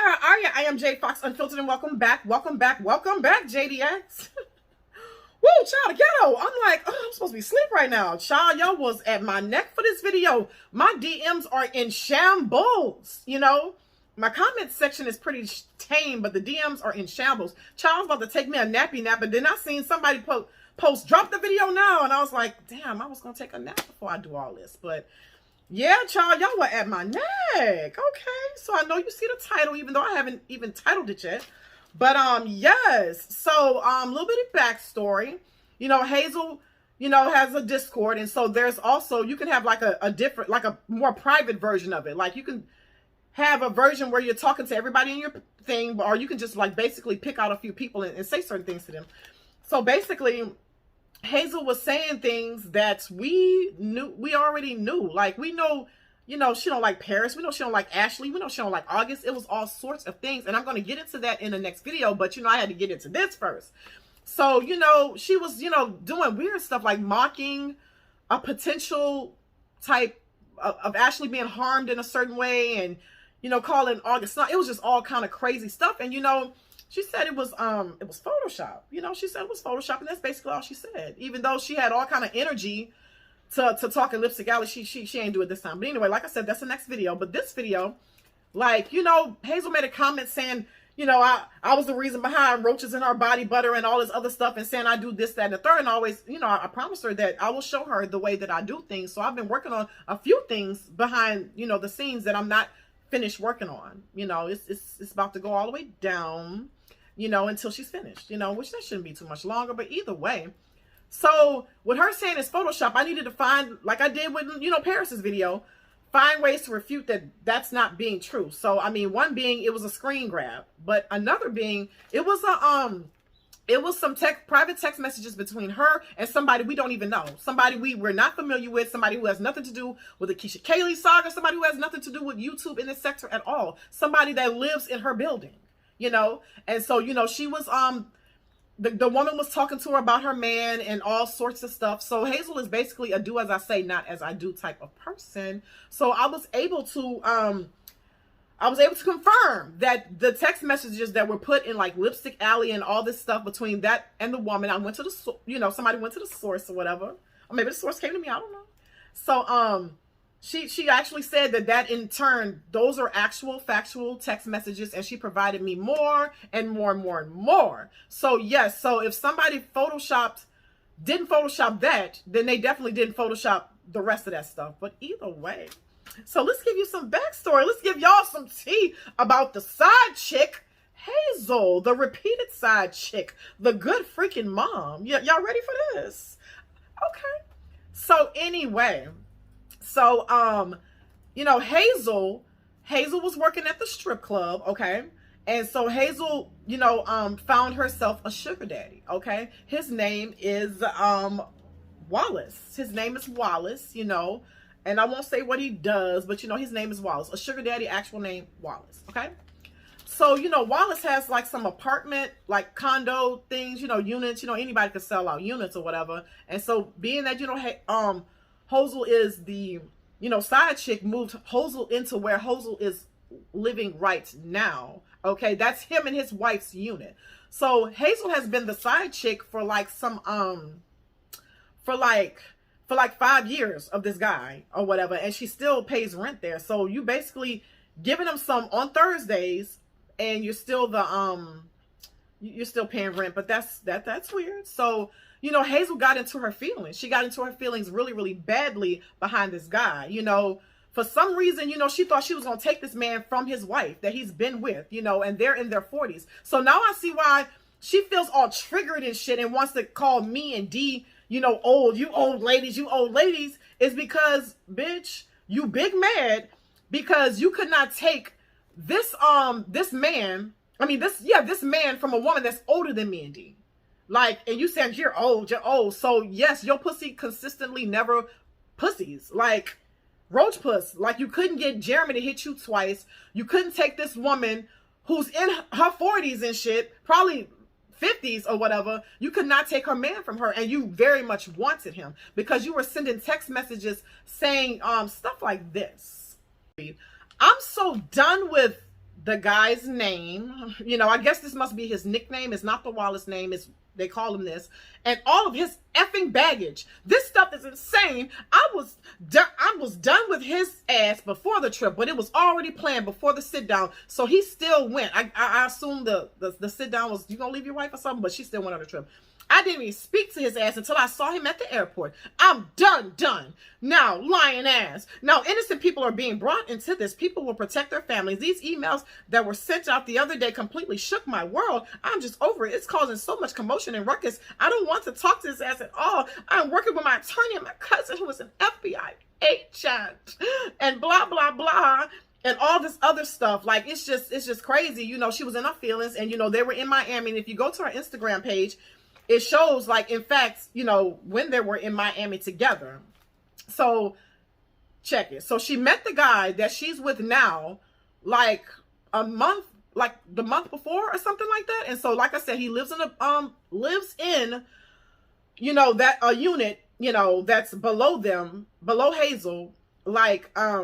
Hi, how are you? I am JadeFox, Unfiltered, and welcome back, JDX. Woo, child, ghetto. I'm like, oh, I'm supposed to be asleep right now. Child, y'all was at my neck for this video. My DMs are in shambles, you know. My comment section is pretty tame, but the DMs are in shambles. Child, I was about to take me a nappy nap, but then I seen somebody post, drop the video now, and I was like, damn, I was going to take a nap before I do all this, but... yeah, child, y'all were at my neck. Okay, so I know you see the title, even though I haven't even titled it yet. But yes. So little bit of backstory. You know, Hazel, you know, has a Discord, and so there's also, you can have like a different, like a more private version of it. Like you can have a version where you're talking to everybody in your thing, or you can just like basically pick out a few people and say certain things to them. So basically, Hazel was saying things that we already knew. Like, we know, you know, she don't like Paris. We know she don't like Ashley. We know she don't like August. It was all sorts of things. And I'm going to get into that in the next video. But, you know, I had to get into this first. So, you know, she was, you know, doing weird stuff like mocking a potential type of Ashley being harmed in a certain way. And, you know, calling August. It was just all kind of crazy stuff. And, you know, she said it was Photoshop. You know, she said it was Photoshop, and that's basically all she said. Even though she had all kind of energy to talk in Lipstick Alley, she ain't do it this time. But anyway, like I said, that's the next video. But this video, like, you know, Hazel made a comment saying, you know, I was the reason behind roaches in her body butter and all this other stuff, and saying I do this, that, and the third. And always, you know, I promised her that I will show her the way that I do things. So I've been working on a few things behind, you know, the scenes that I'm not finished working on. You know, it's about to go all the way down, you know, until she's finished, you know, which that shouldn't be too much longer, but either way. So with her saying it's Photoshop, I needed to find, like I did with, you know, Paris's video, find ways to refute that that's not being true. So, I mean, one being it was a screen grab, but another being it was some private text messages between her and somebody we don't even know. Somebody we're not familiar with, somebody who has nothing to do with the Keisha Kaylee saga, somebody who has nothing to do with YouTube in this sector at all. Somebody that lives in her building. You know, and so, you know, she was, the woman was talking to her about her man and all sorts of stuff. So Hazel is basically a do as I say, not as I do type of person. So I was able to confirm that the text messages that were put in like Lipstick Alley and all this stuff between that and the woman, I went to the, you know, somebody went to the source or whatever, or maybe the source came to me, I don't know. So, she actually said that in turn, those are actual factual text messages, and she provided me more and more and more and more. So yes, so if somebody didn't Photoshop that, then they definitely didn't Photoshop the rest of that stuff. But either way, so let's give you some backstory. Let's give y'all some tea about the side chick, Hazel, the repeated side chick, the good freaking mom. Y'all ready for this? Okay. So anyway, so, you know, Hazel was working at the strip club, okay? And so Hazel, you know, found herself a sugar daddy, okay? His name is, Wallace. His name is Wallace, you know, and I won't say what he does, but, you know, his name is Wallace. A sugar daddy, actual name, Wallace, okay? So, you know, Wallace has like some apartment, like condo things, you know, units, you know, anybody could sell out units or whatever. And so being that, you know, Hoezel is the, you know, side chick, moved Hoezel into where Hoezel is living right now. Okay, that's him and his wife's unit. So Hazel has been the side chick for like some for like 5 years of this guy or whatever, and she still pays rent there. So you basically giving him some on Thursdays, and you're still paying rent. But that's weird. So, you know, Hazel got into her feelings. She got into her feelings really, really badly behind this guy. You know, for some reason, you know, she thought she was going to take this man from his wife that he's been with, you know, and they're in their 40s. So now I see why she feels all triggered and shit and wants to call me and D, you know, old, you old ladies, is because, bitch, you big mad because you could not take this man from a woman that's older than me and D. Like, and you said you're old. So yes, your pussy consistently never pussies. Like, roach puss. Like, you couldn't get Jeremy to hit you twice. You couldn't take this woman who's in her 40s and shit, probably 50s or whatever. You could not take her man from her, and you very much wanted him because you were sending text messages saying stuff like this. I'm so done with the guy's name. You know, I guess this must be his nickname. It's not the Wallace name. It's, they call him this. And all of his effing baggage. This stuff is insane. I was done with his ass before the trip, but it was already planned before the sit down. So he still went. I assume the sit down was, you gonna leave your wife or something, but she still went on the trip. I didn't even speak to his ass until I saw him at the airport. I'm done. Now, lying ass. Now, innocent people are being brought into this. People will protect their families. These emails that were sent out the other day completely shook my world. I'm just over it. It's causing so much commotion and ruckus. I don't want to talk to his ass at all. I'm working with my attorney and my cousin who is an FBI agent and blah, blah, blah. And all this other stuff. Like, it's just crazy. You know, she was in her feelings and, you know, they were in Miami. And if you go to her Instagram page, it shows, like, in fact, you know, when they were in Miami together. So, check it. So, she met the guy that she's with now, like, a month, like, the month before or something like that. And so, like I said, he lives in you know, that, a unit, you know, that's below them, below Hazel. Like I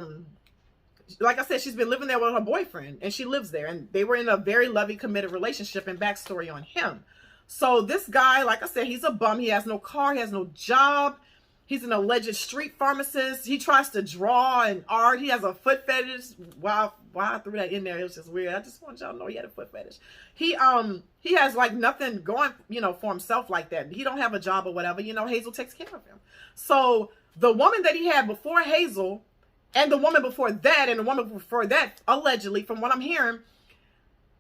said, she's been living there with her boyfriend, and she lives there. And they were in a very loving, committed relationship, and backstory on him. So this guy, like I said, he's a bum. He has no car. He has no job. He's an alleged street pharmacist. He tries to draw and art. He has a foot fetish. Wow, I threw that in there. It was just weird. I just want y'all to know he had a foot fetish. He has like nothing going, you know, for himself like that. He don't have a job or whatever. You know, Hazel takes care of him. So the woman that he had before Hazel, and the woman before that, and the woman before that, allegedly, from what I'm hearing,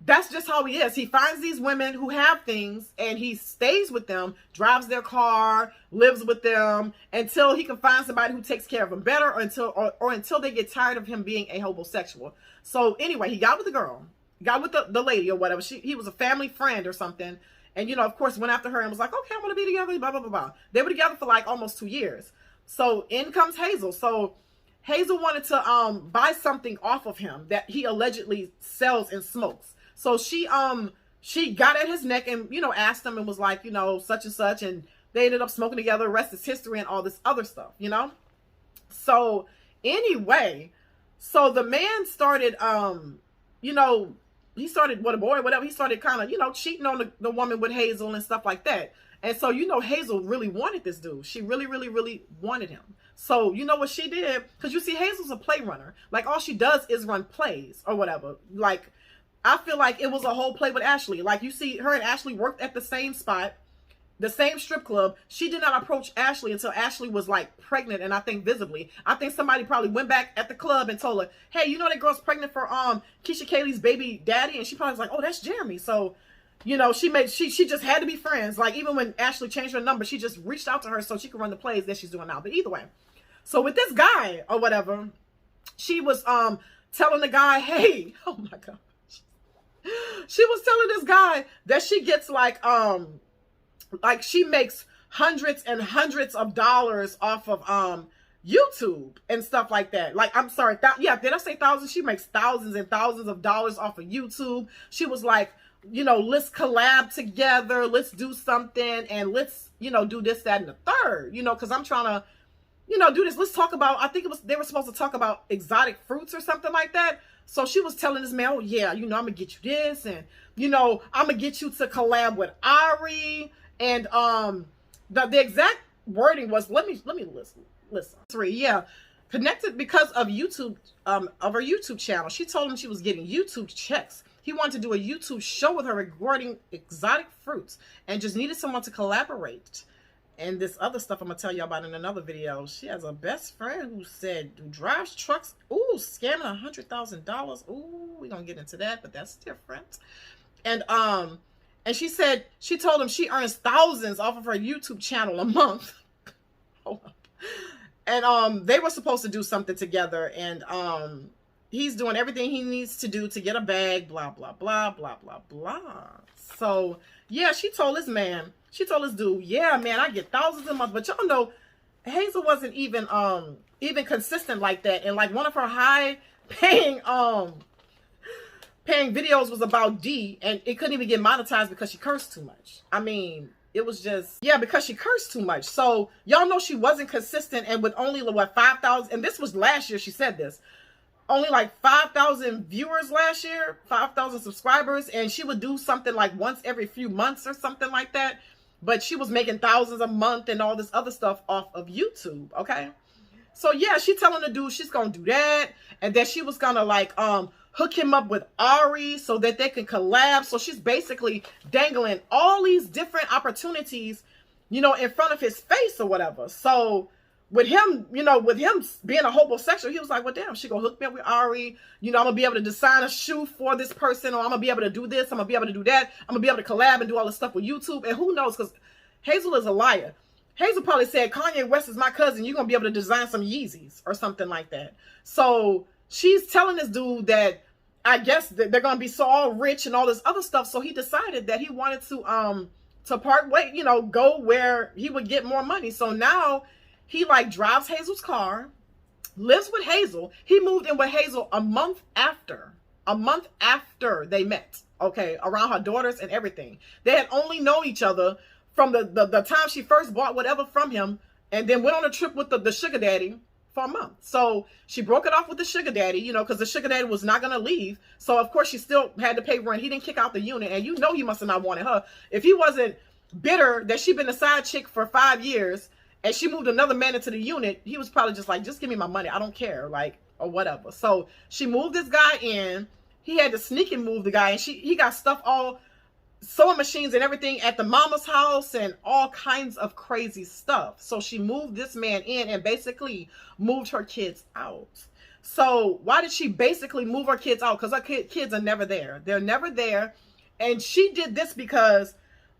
that's just how he is. He finds these women who have things and he stays with them, drives their car, lives with them until he can find somebody who takes care of him better, or until they get tired of him being a homosexual. So anyway, he got with the girl, got with the lady or whatever. He was a family friend or something. And, you know, of course, went after her and was like, okay, I want to be together, blah, blah, blah, blah. They were together for like almost 2 years. So in comes Hazel. So Hazel wanted to buy something off of him that he allegedly sells and smokes. So she got at his neck and, you know, asked him and was like, you know, such and such. And they ended up smoking together. The rest is history and all this other stuff, you know. So anyway, so the man started, you know, he started with a boy, whatever. He started kind of, you know, cheating on the woman with Hazel and stuff like that. And so, you know, Hazel really wanted this dude. She really, really, really wanted him. So, you know what she did? Because you see, Hazel's a play runner. Like, all she does is run plays or whatever. Like, I feel like it was a whole play with Ashley. Like, you see, her and Ashley worked at the same spot, the same strip club. She did not approach Ashley until Ashley was, like, pregnant, and I think visibly. I think somebody probably went back at the club and told her, hey, you know that girl's pregnant for Keisha Kaylee's baby daddy? And she probably was like, oh, that's Jeremy. So, you know, she just had to be friends. Like, even when Ashley changed her number, she just reached out to her so she could run the plays that she's doing now. But either way. So with this guy or whatever, she was telling the guy, hey, oh, my God. She was telling this guy that she gets like she makes hundreds and hundreds of dollars off of YouTube and stuff like that. Like, I'm sorry, yeah, did I say thousands? She makes thousands and thousands of dollars off of YouTube. She was like, you know, let's collab together, let's do something, and let's, you know, do this, that, and the third, you know, because I'm trying to, you know, do this. Let's talk about, I think they were supposed to talk about exotic fruits or something like that. So she was telling this man, oh, yeah, you know, I'm going to get you this. And, you know, I'm going to get you to collab with Ari. And the exact wording was, let me listen. Yeah, connected because of YouTube, of her YouTube channel. She told him she was getting YouTube checks. He wanted to do a YouTube show with her regarding exotic fruits and just needed someone to collaborate. And this other stuff I'm going to tell you about in another video. She has a best friend who drives trucks. Ooh, scamming $100,000. Ooh, we're going to get into that, but that's different. And she said, she told him she earns thousands off of her YouTube channel a month. Hold up. And they were supposed to do something together. And he's doing everything he needs to do to get a bag, blah, blah, blah, blah, blah, blah. So, yeah, she told this dude, yeah, man, I get thousands a month. But y'all know, Hazel wasn't even consistent like that. And like one of her high paying videos was about D, and it couldn't even get monetized because she cursed too much. I mean, it was just, yeah, because she cursed too much. So y'all know she wasn't consistent, and with only what, 5,000, and this was last year she said this. only like 5,000 viewers last year, 5,000 subscribers, and she would do something like once every few months or something like that. But she was making thousands a month and all this other stuff off of YouTube, okay? So yeah, she telling the dude she's gonna do that, and that she was gonna like hook him up with Ari so that they can collab. So she's basically dangling all these different opportunities, you know, in front of his face or whatever. So with him, you know, with him being a homosexual, he was like, well, damn, she gonna hook me up with Ari. You know, I'm gonna be able to design a shoe for this person, or I'm gonna be able to do this, I'm gonna be able to do that. I'm gonna be able to collab and do all this stuff with YouTube. And who knows, because Hazel is a liar. Hazel probably said, Kanye West is my cousin, you're gonna be able to design some Yeezys or something like that. So she's telling this dude that I guess that they're gonna be so all rich and all this other stuff. So he decided that he wanted to part way, you know, go where he would get more money. So now he like drives Hazel's car, lives with Hazel. He moved in with Hazel a month after they met, okay, around her daughters and everything. They had only known each other from the time she first bought whatever from him, and then went on a trip with the sugar daddy for a month. So she broke it off with the sugar daddy, you know, because the sugar daddy was not going to leave. So of course she still had to pay rent. He didn't kick out the unit, and you know he must have not wanted her. If he wasn't bitter that she'd been a side chick for 5 years and she moved another man into the unit, he was probably just like, just give me my money, I don't care, like, or whatever. So she moved this guy in. He had to sneak and move the guy, and he got stuff, all sewing machines and everything at the mama's house and all kinds of crazy stuff. So she moved this man in and basically moved her kids out. So why did she basically move her kids out? Because her kids are never there. They're never there. And she did this because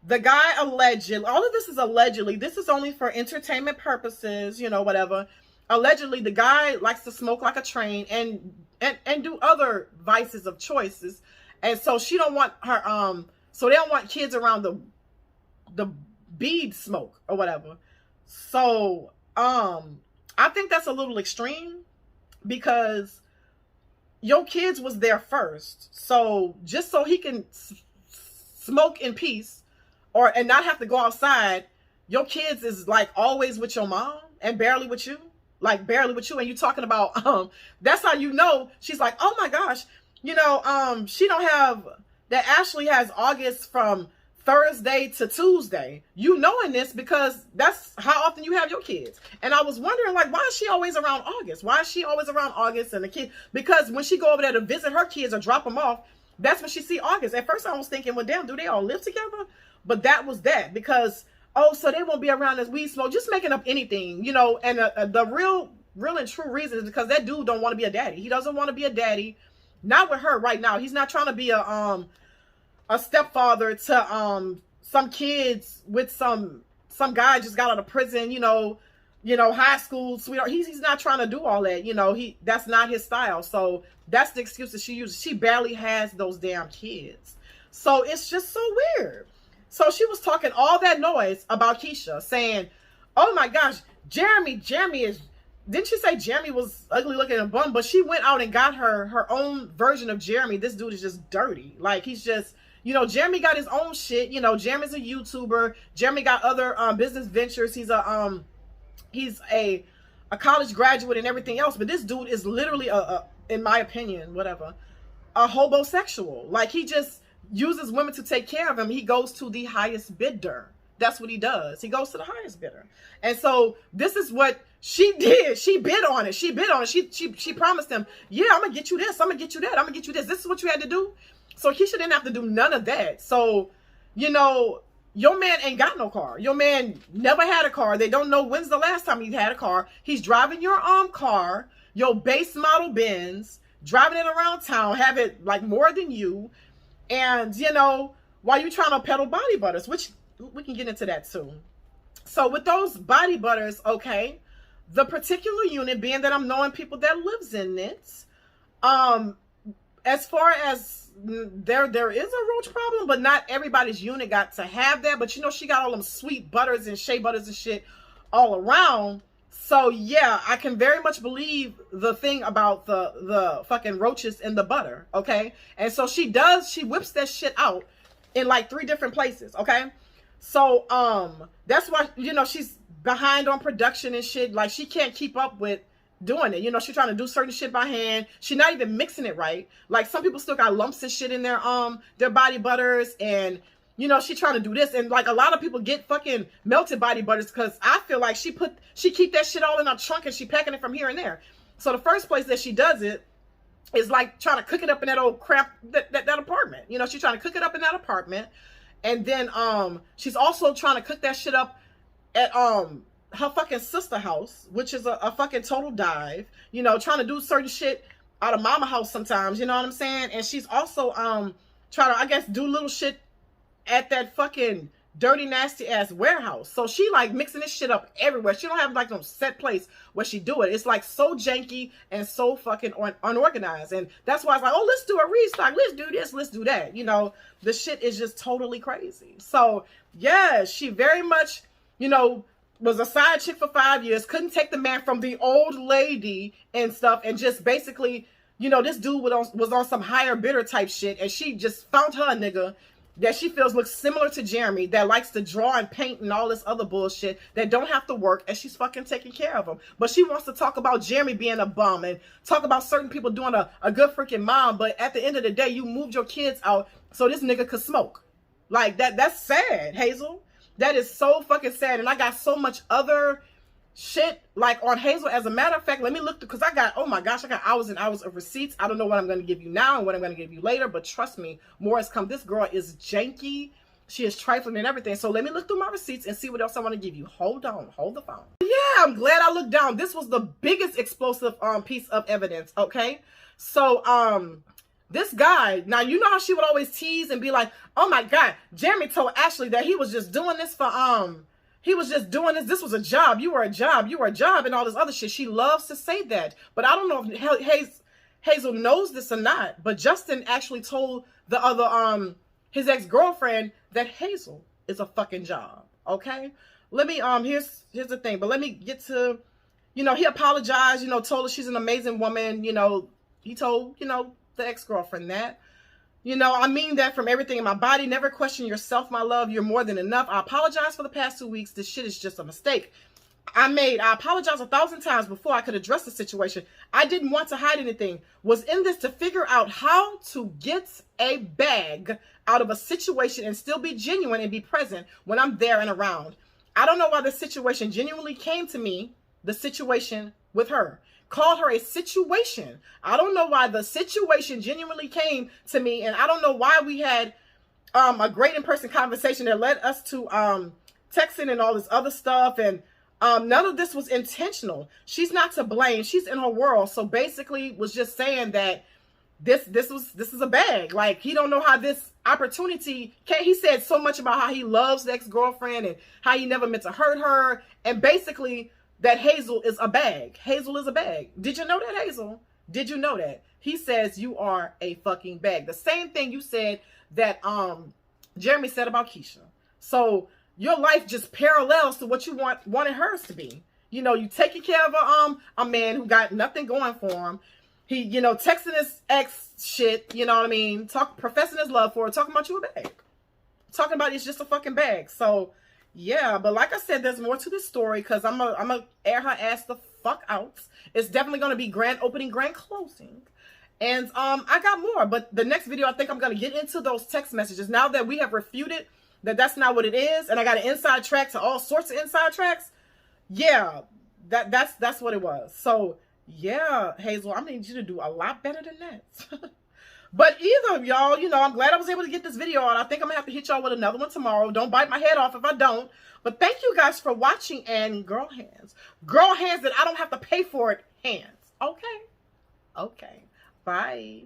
the guy allegedly, all of this is allegedly, this is only for entertainment purposes, you know, whatever. Allegedly, the guy likes to smoke like a train and do other vices of choices. And so she don't want her, so they don't want kids around the bead smoke or whatever. So, I think that's a little extreme, because your kids was there first. So just so he can smoke in peace and not have to go outside, your kids is like always with your mom and barely with you, like barely with you. And you talking about, that's how you know. She's like, oh my gosh, you know, she don't have, that Ashley has August from Thursday to Tuesday. You knowing this because that's how often you have your kids. And I was wondering, like, why is she always around August? Why is she always around August and the kids? Because when she go over there to visit her kids or drop them off, that's when she see August. At first I was thinking, well, damn, do they all live together? But that was that, because, oh, so they won't be around as weed smoke, just making up anything, you know. And the real and true reason is because that dude don't want to be a daddy. He doesn't want to be a daddy. Not with her right now. He's not trying to be a stepfather to some kids with some guy just got out of prison, you know, high school sweetheart. He's not trying to do all that, you know. That's not his style. So that's the excuse that she uses. She barely has those damn kids. So it's just so weird. So she was talking all that noise about Keisha, saying, oh my gosh, Jeremy is, didn't she say Jeremy was ugly looking and bum? But she went out and got her own version of Jeremy. This dude is just dirty. Like, he's just, you know, Jeremy got his own shit. You know, Jeremy's a YouTuber. Jeremy got other business ventures. He's a college graduate and everything else. But this dude is literally in my opinion, whatever, a homosexual. Like, he just uses women to take care of him. He goes to the highest bidder. That's what he does. He goes to the highest bidder. And so this is what she did. She bid on it. She promised him, yeah, I'm gonna get you this, I'm gonna get you that, I'm gonna get you this. This is what you had to do. So Keisha didn't have to do none of that. So, you know, your man ain't got no car. Your man never had a car. They don't know when's the last time he had a car. He's driving your car, your base model Benz, driving it around town, have it like more than you. And, you know, while you trying to peddle body butters, which we can get into that too. So with those body butters, okay, the particular unit, being that I'm knowing people that lives in it, as far as there is a roach problem, but not everybody's unit got to have that. But you know, she got all them sweet butters and shea butters and shit all around. So yeah, I can very much believe the thing about the fucking roaches in the butter, okay? And so she whips that shit out in like 3 different places, okay? So that's why, you know, she's behind on production and shit. Like, she can't keep up with doing it. You know, she's trying to do certain shit by hand. She's not even mixing it right. Like some people still got lumps and shit in their body butters, and you know, she trying to do this. And like a lot of people get fucking melted body butters because I feel like she keep that shit all in her trunk and she packing it from here and there. So the first place that she does it is like trying to cook it up in that old crap, that apartment. You know, she's trying to cook it up in that apartment. And then she's also trying to cook that shit up at her fucking sister house, which is a fucking total dive. You know, trying to do certain shit out of mama house sometimes, you know what I'm saying? And she's also trying to, I guess, do little shit at that fucking dirty, nasty ass warehouse. So she like mixing this shit up everywhere. She don't have like no set place where she do it. It's like so janky and so fucking unorganized. And that's why it's like, oh, let's do a restock. Let's do this. Let's do that. You know, the shit is just totally crazy. So yeah, she very much, you know, was a side chick for 5 years. Couldn't take the man from the old lady and stuff. And just basically, you know, this dude was on some higher bidder type shit. And she just found her a nigga that she feels looks similar to Jeremy, that likes to draw and paint and all this other bullshit, that don't have to work, and she's fucking taking care of him. But she wants to talk about Jeremy being a bum and talk about certain people doing a good freaking mom, but at the end of the day, you moved your kids out so this nigga could smoke. Like, that's sad, Hazel. That is so fucking sad, and I got so much other shit like on Hazel. As a matter of fact, let me look, because I got, oh my gosh, I got hours and hours of receipts. I don't know what I'm going to give you now and what I'm going to give you later, but trust me, more has come. This girl is janky. She is trifling and everything. So let me look through my receipts and see what else I want to give you. Hold on, hold the phone. Yeah, I'm glad I looked down. This was the biggest explosive piece of evidence. Okay, so this guy, now you know how she would always tease and be like, oh my god, Jeremy told Ashley that he was just doing this for he was just doing this. This was a job. You were a job. You were a job and all this other shit. She loves to say that. But I don't know if Hazel knows this or not. But Justin actually told the other, his ex-girlfriend that Hazel is a fucking job. Okay? Let me, here's the thing. But let me get to, you know, he apologized, you know, told her she's an amazing woman. You know, he told, you know, the ex-girlfriend that. You know, I mean that from everything in my body. Never question yourself, my love. You're more than enough. I apologize for the past 2 weeks. This shit is just a mistake. I apologized 1,000 times before I could address the situation. I didn't want to hide anything. Was in this to figure out how to get a bag out of a situation and still be genuine and be present when I'm there and around. I don't know why the situation genuinely came to me, the situation with her. Called her a situation. I don't know why the situation genuinely came to me, and I don't know why we had a great in-person conversation that led us to texting and all this other stuff, and none of this was intentional. She's not to blame. She's in her world. So basically was just saying that this is a bag. Like, he don't know how this opportunity came. He said so much about how he loves the ex-girlfriend and how he never meant to hurt her, and basically that Hazel is a bag. Hazel is a bag. Did you know that, Hazel? Did you know that? He says you are a fucking bag. The same thing you said that Jeremy said about Keisha. So your life just parallels to what you wanted hers to be. You know, you taking care of a man who got nothing going for him. He, you know, texting his ex shit, you know what I mean? Professing his love for her, talking about you a bag. Talking about it's just a fucking bag. So yeah, but like I said, there's more to this story because I'm gonna air her ass the fuck out. It's definitely gonna be grand opening, grand closing. And I got more, but the next video I think I'm gonna get into those text messages. Now that we have refuted that that's not what it is, and I got an inside track to all sorts of inside tracks. Yeah, that's what it was. So yeah, Hazel, I need you to do a lot better than that. But either of y'all, you know, I'm glad I was able to get this video out. I think I'm going to have to hit y'all with another one tomorrow. Don't bite my head off if I don't. But thank you guys for watching. And girl hands. Girl hands that I don't have to pay for it hands. Okay? Okay. Bye.